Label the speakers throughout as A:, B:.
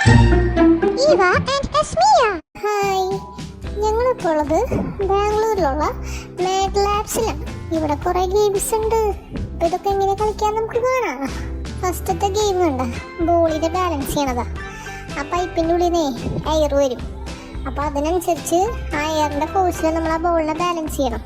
A: Eva and Thasmiya. Hi, ഞങ്ങളിപ്പോൾ ഉള്ളത് ബാംഗ്ലൂരിലുള്ള mad ലാബ്സിലാണ്. ഇവിടെ കുറെ ഗെയിംസ് ഉണ്ട്. ഇതൊക്കെ എങ്ങനെ കളിക്കാൻ നമുക്ക് കാണാം. ഫസ്റ്റത്തെ ഗെയിം കണ്ട ബോളിനെ ബാലൻസ് ചെയ്യണതാ. ആ പൈപ്പിൻ്റെ ഉള്ളിൽ എയർ വരും. അപ്പോൾ അതിനനുസരിച്ച് ആ എയറിൻ്റെ ഫോഴ്സിൽ നമ്മൾ ആ ബോളിനെ ബാലൻസ് ചെയ്യണം.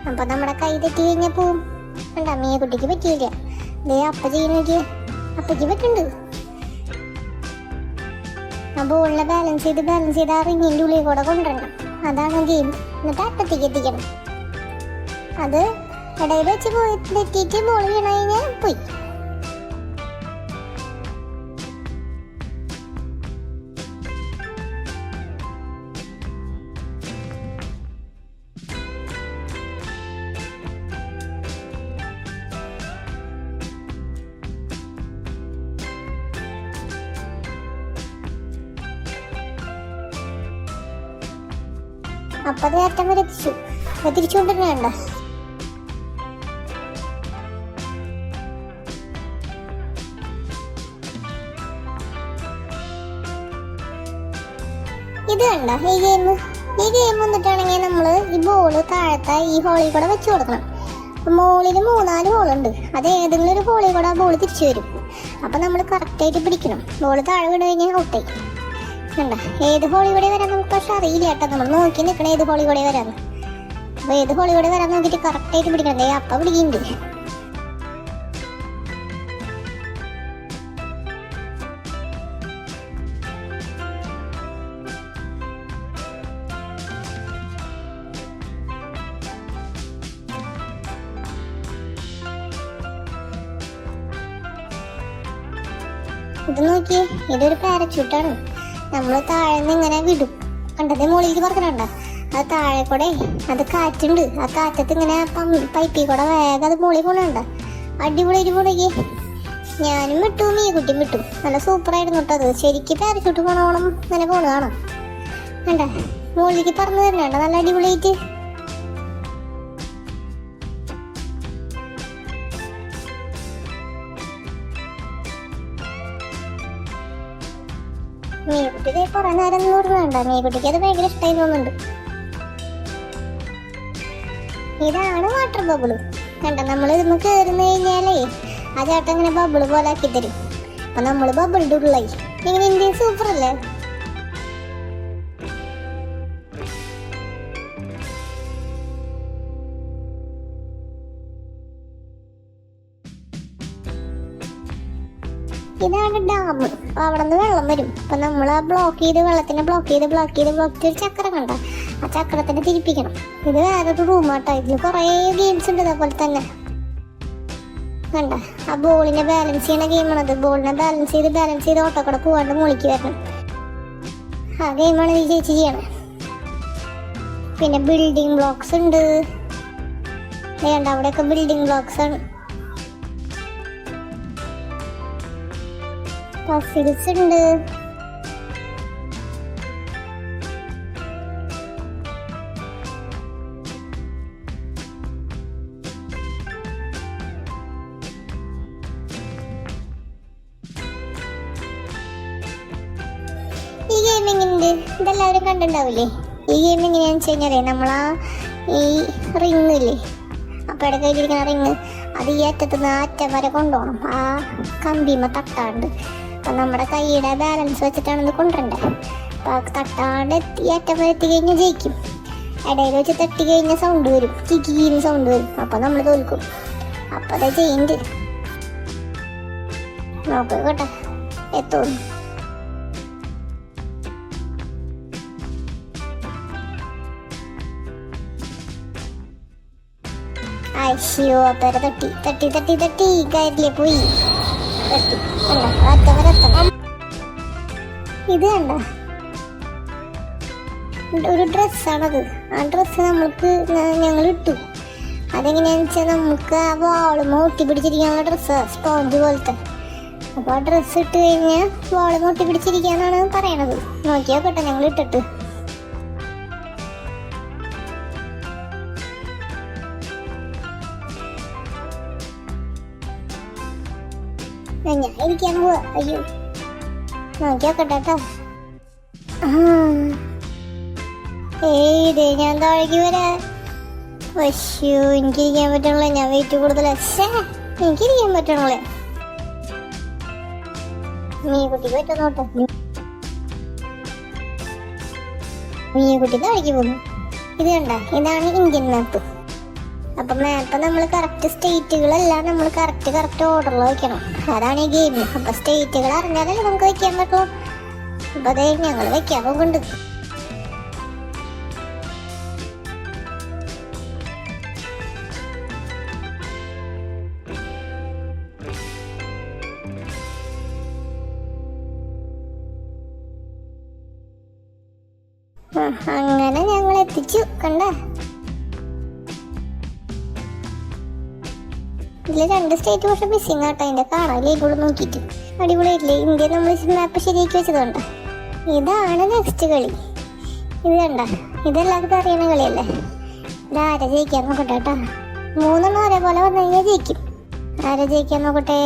A: അപ്പോൾ നമ്മുടെ കൈ തെറ്റി കഴിഞ്ഞാൽ പോവും. കണ്ട മീയക്കുട്ടിക്ക് പറ്റിയില്ല. ദേ അപ്പ ചെയ്യുന്ന അപ്പയ്ക്ക് പറ്റുന്നുണ്ട്. ആ ബോളിനെ ബാലൻസ് ചെയ്ത് ആ റിങ്ങിൻ്റെ ഉള്ളിൽ കൂടെ കൊണ്ടുവരണം. അതാണ് ഗെയിം. എന്നിട്ട് അറ്റത്തേക്ക് എത്തിക്കണം. അത് ഇടയിൽ വെച്ച് പോയി തെറ്റിയിട്ട് ബോൾ വീണ കഴിഞ്ഞാൽ പോയി. അപ്പൊ അത് അറ്റം വരെ എത്തിച്ചു. തിരിച്ചുകൊണ്ടിരുന്ന വേണ്ട. ഇത് കണ്ട ഈ ഗെയിം വന്നിട്ടാണെങ്കിൽ നമ്മള് ഈ ബോള് താഴത്തെ ഈ ഹോളിൽ കൂടെ വെച്ചു കൊടുക്കണം. മോളിൽ 3-4 ഹോളുണ്ട്. അത് ഏതെങ്കിലും ഒരു ഹോളിൽ കൂടെ ആ ബോള് തിരിച്ചു വരും. അപ്പൊ നമ്മൾ കറക്റ്റായിട്ട് പിടിക്കണം. ബോള് താഴെ വീണ് കഴിഞ്ഞാൽ ഔട്ടായി. കണ്ട ഏത് ഹോളി കൂടെ വരാൻ നമുക്ക് പക്ഷെ അറിയില്ല കേട്ടോ. നമ്മൾ നോക്കി നിൽക്കണം ഏത് ഹോളി കൂടെ വരാന്ന്. അപ്പൊ ഏത് ഹോളി കൂടെ വരാൻ നോക്കിയിട്ട് കറക്റ്റായിട്ട് പിടിക്കണ്ടേ. അപ്പ പിടിക്കുന്നുണ്ട്. ഇത് നോക്കിയേ, ഇതൊരു പാരച്യൂട്ടാണ്. നമ്മൾ താഴെ നിന്ന് ഇങ്ങനെ വിടും. കണ്ടതേ മുകളിലേക്ക് പറക്കണണ്ട. അത് താഴെ കൂടെ അത് കാറ്റുണ്ട്. ആ കാറ്റത്ത് ഇങ്ങനെ പൈപ്പിൽ കൂടെ വേഗം അത് മുകളിൽ പോണണ്ട. അടിപൊളി പോണേക്ക്. ഞാനും വിട്ടു, മീകുട്ടിയും വിട്ടു. നല്ല സൂപ്പറായിരുന്നു കേട്ടോ. അത് ശരിക്കും പാരച്യൂട്ട് പോണോണം ഇങ്ങനെ പോണ കാണാം. കണ്ട മുകളിലേക്ക് പറന്ന് തരണണ്ട. നല്ല അടിപൊളിയായിട്ട്. മീകുട്ടിക്ക് കുറെ നേരം വേണ്ട. മീകുട്ടിക്ക് അത് ഭയങ്കര ഇഷ്ടമായി തോന്നുന്നുണ്ട്. ഇതാണ് വാട്ടർ ബബിള്. കണ്ട നമ്മൾ ഇതൊന്ന് കയറുന്നു കഴിഞ്ഞാലേ ആ ചേട്ടൻ ഇങ്ങനെ ബബിള് പോലെ ആക്കി തരും. അപ്പൊ നമ്മള് ബബിളിന്റെ ഉള്ളായി. ഇങ്ങനെ ഇന്ത്യ സൂപ്പർ അല്ലേ? ഇതാണ് ഡാം. അവിടെ നിന്ന് വെള്ളം വരും. അപ്പൊ നമ്മൾ ആ വെള്ളത്തിനെ ബ്ലോക്ക് ചെയ്ത് ഒരു ചക്രം കണ്ട ആ ചക്രത്തിനെ തിരിപ്പിക്കണം. ഇത് വേറൊരു റൂമാട്ടോ. ഇതിൽ കുറെ ഗെയിംസ് ഉണ്ട് അതേപോലെ തന്നെ. കണ്ട ആ ബോളിനെ ബാലൻസ് ചെയ്യണ ഗെയിമാണത്. ബോളിനെ ബാലൻസ് ചെയ്ത് ഓട്ടോക്കൂടെ പോവാണ്ട് മുകളിലേക്ക് വരണം. ആ ഗെയിമാണ് ഈ ചേച്ചി ചെയ്യണേ. പിന്നെ ബിൽഡിംഗ് ബ്ലോക്സ് ഉണ്ട്. വേണ്ട അവിടെയൊക്കെ ബിൽഡിംഗ് ബ്ലോക്സ് ആണ്. പസിൽസ് ഉണ്ട്. ഈ ഗെയിം എങ്ങനെയുണ്ട്? ഇതെല്ലാവരും കണ്ടിട്ടുണ്ടാവില്ലേ? ഈ ഗെയിം എങ്ങനെയാണെന്ന് വെച്ച് കഴിഞ്ഞാലേ നമ്മളാ ഈ റിങ് ഇല്ലേ, അപ്പോൾ ഇടയ്ക്ക് കയ്യിലിരിക്കുന്ന റിങ് അത് ഈ അറ്റത്തുനിന്ന് ആ അറ്റം വരെ കൊണ്ടുപോകണം. ആ കമ്പിമ തട്ടാണ്ട്. അപ്പം നമ്മുടെ കൈയുടെ ബാലൻസ് വെച്ചിട്ടാണ് ഇത് കൊണ്ടുവരണ്ടേ. അപ്പം തട്ടാണ്ട് ഈ അറ്റം വരെ എത്തി കഴിഞ്ഞാൽ ജയിക്കും. ഇടയിൽ വെച്ച് തട്ടി കഴിഞ്ഞാൽ സൗണ്ട് വരും, കിക്കീന്ന് സൗണ്ട് വരും. അപ്പം നമ്മൾ തോൽക്കും. അപ്പം അത് ചെയ്യുന്നുണ്ട്. നോക്ക് കേട്ടോ എത്തുന്നു. അയ്യോ പേരെ തട്ടി കയറിലേ പോയി. ഇത് കണ്ട ഒരു ഡ്രസ്സാണത്. ആ ഡ്രസ്സ് നമ്മൾക്ക് ഞങ്ങൾ ഇട്ടു. അതെങ്ങനെയാന്ന് വെച്ചാൽ നമുക്ക് ആ വാളുമ ഒട്ടിപ്പിടിച്ചിരിക്കാനുള്ള ഡ്രസ്സാണ്, സ്പോഞ്ച് പോലത്തെ. അപ്പോൾ ആ ഡ്രസ്സ് ഇട്ട് കഴിഞ്ഞാൽ വാളുമ ഒട്ടിപ്പിടിച്ചിരിക്കാന്നാണ് പറയണത്. നോക്കിയാൽ കേട്ടോ ഞങ്ങൾ ഇട്ടിട്ട്. ഞാൻ ഇരിക്കാൻ പോവാ. അയ്യോ നോക്കി നോക്കട്ടെ കേട്ടോ. ഇതേ ഞാൻ താഴേക്ക് വരാ. പക്ഷോ എനിക്കിരിക്കാൻ പറ്റണല്ലേ, ഞാൻ വെയിറ്റ് കൂടുതലാ. എനിക്കിരിക്കാൻ പറ്റണല്ലേ. മീൻകുട്ടിക്ക് പറ്റുന്നോട്ടെ. മീൻകുട്ടി താഴേക്ക് പോകുന്നു. ഇത് കണ്ട, ഇതാണ് ഇന്ത്യൻ മാപ്പ്. അപ്പൊ മാപ്പ് നമ്മൾ കറക്റ്റ് സ്റ്റേറ്റുകളെല്ലാം നമ്മൾ കറക്റ്റ് ഓർഡറിൽ വെക്കണം. അതാണ് ഈ ഗെയിം. അപ്പൊ സ്റ്റേറ്റുകൾ അറിഞ്ഞാലല്ലേ നമുക്ക് വെക്കാൻ പറ്റുള്ളൂ. അപ്പൊ അതെ ഞങ്ങൾ വെക്കാൻ പോകുന്നുണ്ട്. അങ്ങനെ ഞങ്ങൾ എത്തിച്ചു. കണ്ട, ഇതില് 2 സ്റ്റേറ്റ് പക്ഷെ മിസ്സിങ് ആട്ടോ. അതിന്റെ കാണാൻ ഇവിടെ നോക്കിയിട്ട് അടിപൊളിയായിട്ടില്ലേ? ഇന്ത്യ നമ്മൾ മാപ്പ് ശരിയാക്കി വെച്ചതുകൊണ്ട്. ഇതാണ് നെക്സ്റ്റ് കളി. ഇത് കണ്ട, ഇതെല്ലാവർക്കും അറിയണ കളിയല്ലേ. ഇതാരാ ജയിക്കാൻ നോക്കട്ടെ കേട്ടാ. 3 ഒരേപോലെ വന്നു കഴിഞ്ഞാൽ ജയിക്കും. ആരാ ജയിക്കാൻ നോക്കട്ടെ.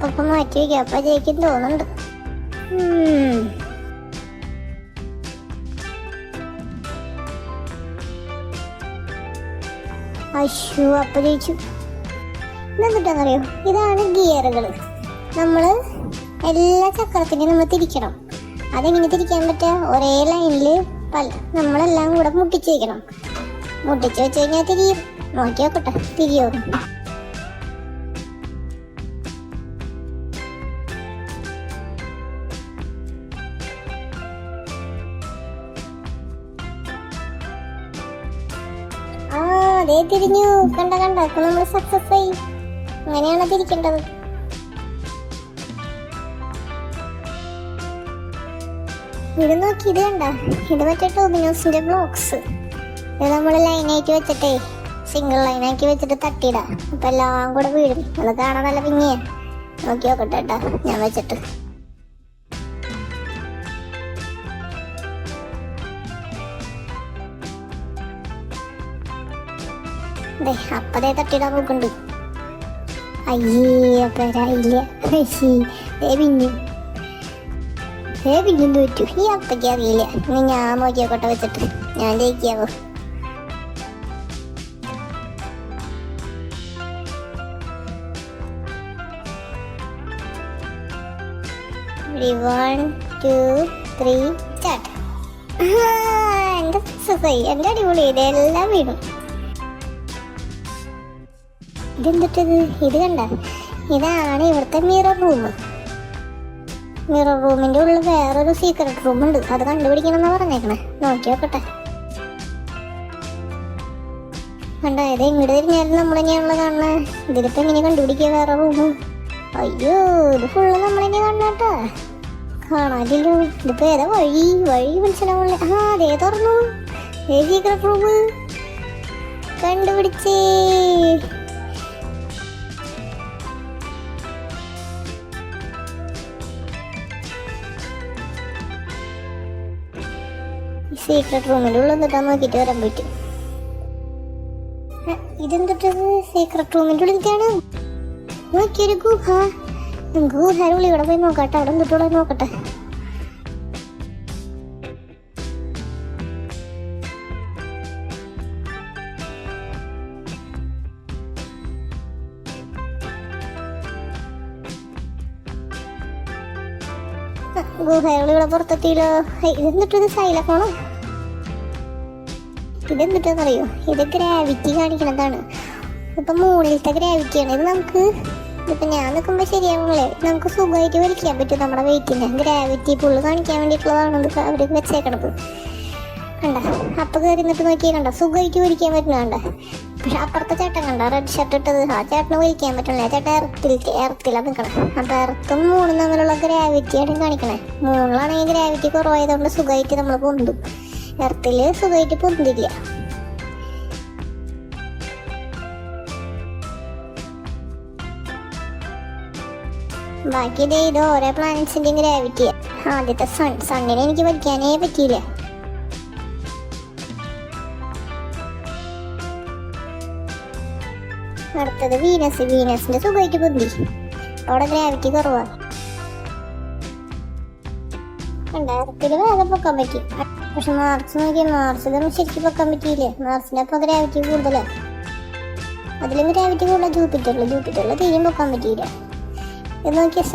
A: അപ്പൊ മാറ്റി വയ്ക്കാം. അപ്പൊ ജയിക്കും തോന്നുന്നുണ്ട്. അയ്യോ, അപ്പൊ ജയിച്ചു. ഇതെന്തിട്ടാന്നറിയോ, ഇതാണ് ഗിയറുകൾ. നമ്മള് എല്ലാ ചക്രത്തിനെയും നമ്മൾ തിരിക്കണം. അതെങ്ങനെ തിരിക്കാൻ പറ്റുക? ഒരേ ലൈനിൽ നമ്മളെല്ലാം കൂടെ മുട്ടിച്ച് വയ്ക്കണം. മുട്ടിച്ച് വെച്ച് കഴിഞ്ഞാൽ തിരിയും. നോക്കി നോക്കട്ടെ തിരിയോ. അതേ തിരിഞ്ഞു. കണ്ട അപ്പൊ നമ്മൾ സക്സസ് ആയി. അങ്ങനെയാണ് തിരിക്കേണ്ടത്. ഇത് നോക്കി, ഇത് കണ്ട, ഇത് മറ്റേ ടോമിനോസിന്റെ ബ്ലോക്സ്. ഇത് നമ്മൾ ലൈനായിട്ട് വെച്ചിട്ടേ സിംഗിൾ ലൈനാക്കി വെച്ചിട്ട് തട്ടിയിടാം. അപ്പൊ എല്ലാം കൂടെ വീഴും. അത് കാണാൻ നല്ല ഭംഗിയാ. നോക്കി നോക്കട്ടെ കേട്ടാ ഞാൻ വെച്ചിട്ട്. അപ്പതേ തട്ടിയിടാൻ നോക്കുന്നുണ്ട്. അയ്യേ, അപ്പരായില്ല. പിന്നും തോറ്റു. ഈ അപ്പയ്ക്ക് അറിയില്ല. ഇനി ഞാൻ നോക്കിയോട്ടെ വെച്ചിട്ട് ഞാൻ ജയിക്കാവോ. One, two, three, start. എന്റെ സക്സസ്, എന്റെ അടിപൊളി. ഇതെല്ലാം വീണു. ഇതെന്തിട്ടത്? ഇത് കണ്ട, ഇതാണ് ഇവിടുത്തെ മിറർ റൂം. മിറർ റൂമിന്റെ ഉള്ളിൽ വേറൊരു സീക്രട്ട് റൂം ഉണ്ട്. അത് കണ്ടുപിടിക്കണം എന്നാ പറഞ്ഞേക്കണേ. നോക്കി നോക്കട്ടെ. കണ്ടായത് ഇങ്ങോട്ട് തിരിഞ്ഞാലും നമ്മൾ തന്നെയാണല്ലോ കാണണേ. ഇതിലിപ്പോ എങ്ങനെ കണ്ടുപിടിക്കുക വേറെ റൂം? അയ്യോ, ഇത് ഫുള്ള് നമ്മളെന്നെ കാണാട്ടാ. കാണാനില്ലല്ലോ. ഇതിപ്പോ ഏതാ വഴി മനസ്സിലാവുള്ളേ. അതേ തുറന്നു. Secret room കണ്ടുപിടിച്ചേ. സീക്രട്ട് റൂമിൻ്റെ ഉള്ളിൽ നിന്നിട്ടാ നോക്കിയിട്ട് വരാൻ പറ്റും. ഇതെന്തിട്ടത്? സീക്രട്ട് റൂമിൻ്റെ ഉള്ളിലേക്കാണ്. നോക്കിയൊരു ഗുഹ. നമുക്ക് ഗുഹയുടെ ഉള്ളിൽ ഇവിടെ പോയി നോക്കട്ടെ. അവിടെ എന്തിട്ടുള്ള നോക്കട്ടെ. ഗുഹകൾ ഇവിടെ പുറത്തെത്തിയല്ലോ. ഇതെന്തിട്ടത്? സൈലഫോണോ? ഇതെന്തിട്ടെന്നറിയോ? ഇത് ഗ്രാവിറ്റി കാണിക്കണതാണ്. ഇപ്പൊ മുകളിലത്തെ ഗ്രാവിറ്റിയാണ്. ഇത് നമുക്ക് ഇപ്പൊ ഞാൻ നിൽക്കുമ്പോ ശരിയാവുള്ളേ. നമുക്ക് സുഖമായിട്ട് വലിക്കാൻ പറ്റും നമ്മുടെ വെയിറ്റിനെ. ഗ്രാവിറ്റി പുള്ള് കാണിക്കാൻ വേണ്ടിയിട്ടുള്ളതാണ് ഇത് അവര് വെച്ചേക്കണത്. കണ്ട, അപ്പൊ കയറി നിന്നിട്ട് നോക്കിയാൽ കണ്ട സുഖമായിട്ട് വലിക്കാൻ പറ്റുന്ന കണ്ട. പക്ഷെ അപ്പുറത്തെ ചേട്ടൻ കണ്ട, റെഡ് ഷർട്ട് ഇട്ടത്, ആ ചേട്ടന് വലിക്കാൻ പറ്റണില്ല. ചേട്ടൻ എർത്തിലാണ് നിൽക്കണം. അപ്പൊ എർത്തും മൂന്നും തമ്മിലുള്ള ഗ്രാവിറ്റിയാണ് കാണിക്കണേ. മൂന്നിലാണെങ്കിൽ ഗ്രാവിറ്റി കുറവായതുകൊണ്ട് സുഖമായിട്ട് നമ്മൾ പൊന്തും. എർത്തില് സുഖമായിട്ട് പൊന്തില്ല. ബാക്കി ഇത് ഓരോ പ്ലാനറ്റ്സിന്റെയും ഗ്രാവിറ്റി. ആദ്യത്തെ സണ്ണിനെ എനിക്ക് വലിക്കാനേ പറ്റിയില്ല. അടുത്തത് വീനസിന്റെ സുഖമായിട്ട് പൊന്തി. അവിടെ ഗ്രാവിറ്റി കുറവാണ്. രണ്ടായിരത്തിൽ വേറെ പൊക്കാൻ പറ്റി. പക്ഷെ മാർച്ച് നോക്കിയാൽ മാർച്ചിലൊന്നും ശരിക്കും പൊക്കാൻ പറ്റിയില്ലേ. മാർച്ചിനപ്പോൾ ഗ്രാവിറ്റി കൂടുതലാണ്. അതിലും ഗ്രാവിറ്റി കൂടുതൽ ജൂപ്പിറ്ററിൽ തീരും പൊക്കാൻ പറ്റിയില്ല. ഇത് നോക്കിയാൽ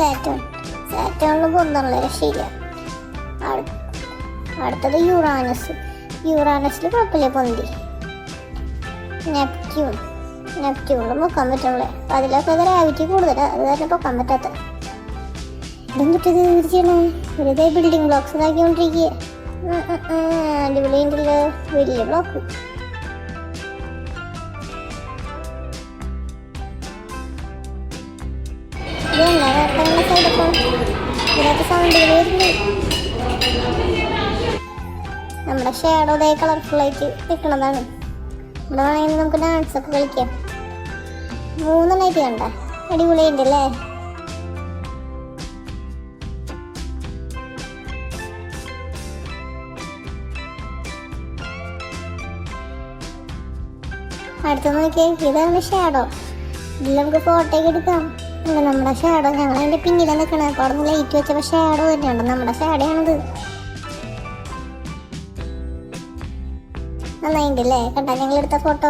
A: സാറ്റേണിൽ പൊന്തമുള്ള രക്ഷയില്ല. അടുത്തത് യുറാനസിൽ കുഴപ്പമില്ല പൊന്തി. നെപ്റ്റ്യൂണിലും പൊക്കാൻ പറ്റുള്ളേ. അതിലൊക്കെ ഗ്രാവിറ്റി കൂടുതലാണ്, അത് തന്നെ പൊക്കാൻ പറ്റാത്ത. ഇതെന്തിട്ടത് ചെയ്യണേ? വെറുതെ ബിൽഡിംഗ് ബ്ലോക്സ് ഇതാക്കിക്കൊണ്ടിരിക്കുക. അടിപൊളിയുണ്ടല്ലോ, വലിയ ബ്ലോക്ക്. ഇതിനകത്ത് സൗണ്ടുകൾ വരുന്നു. നമ്മുടെ ഷാഡോ ഇതായി കളർഫുള്ളായിട്ട് നിൽക്കണതാണ്. ഇവിടെ വേണമെങ്കിൽ നമുക്ക് ഡാൻസ് ഒക്കെ കളിക്കാം. 3 കണ്ട അടിപൊളിയുണ്ടല്ലേ. അടുത്ത നോക്കിയേ, ഇതാണ് ഷാഡോ. ഇതിൽ നമുക്ക് ഫോട്ടോ ഒക്കെ എടുക്കാം. നമ്മുടെ ഷാഡോ ഞങ്ങൾ അതിൻ്റെ പിന്നിലാണ് നിൽക്കണത്. അപ്പോൾ അവിടെ നിന്ന് ലൈറ്റ് വെച്ചപ്പോൾ ഷാഡോ തന്നെയുണ്ട്. നമ്മുടെ ഷാഡോയാണിത്. നന്നായിണ്ടല്ലേ, കണ്ടാ ഞങ്ങൾ എടുത്ത ഫോട്ടോ.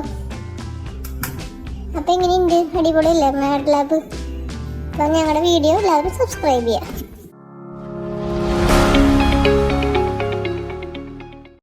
A: അപ്പം എങ്ങനെയുണ്ട്? അടിപൊളിയല്ലേ മാഡ് ലാബ്? അപ്പം ഞങ്ങളുടെ വീഡിയോ എല്ലാവരും സബ്സ്ക്രൈബ് ചെയ്യാം.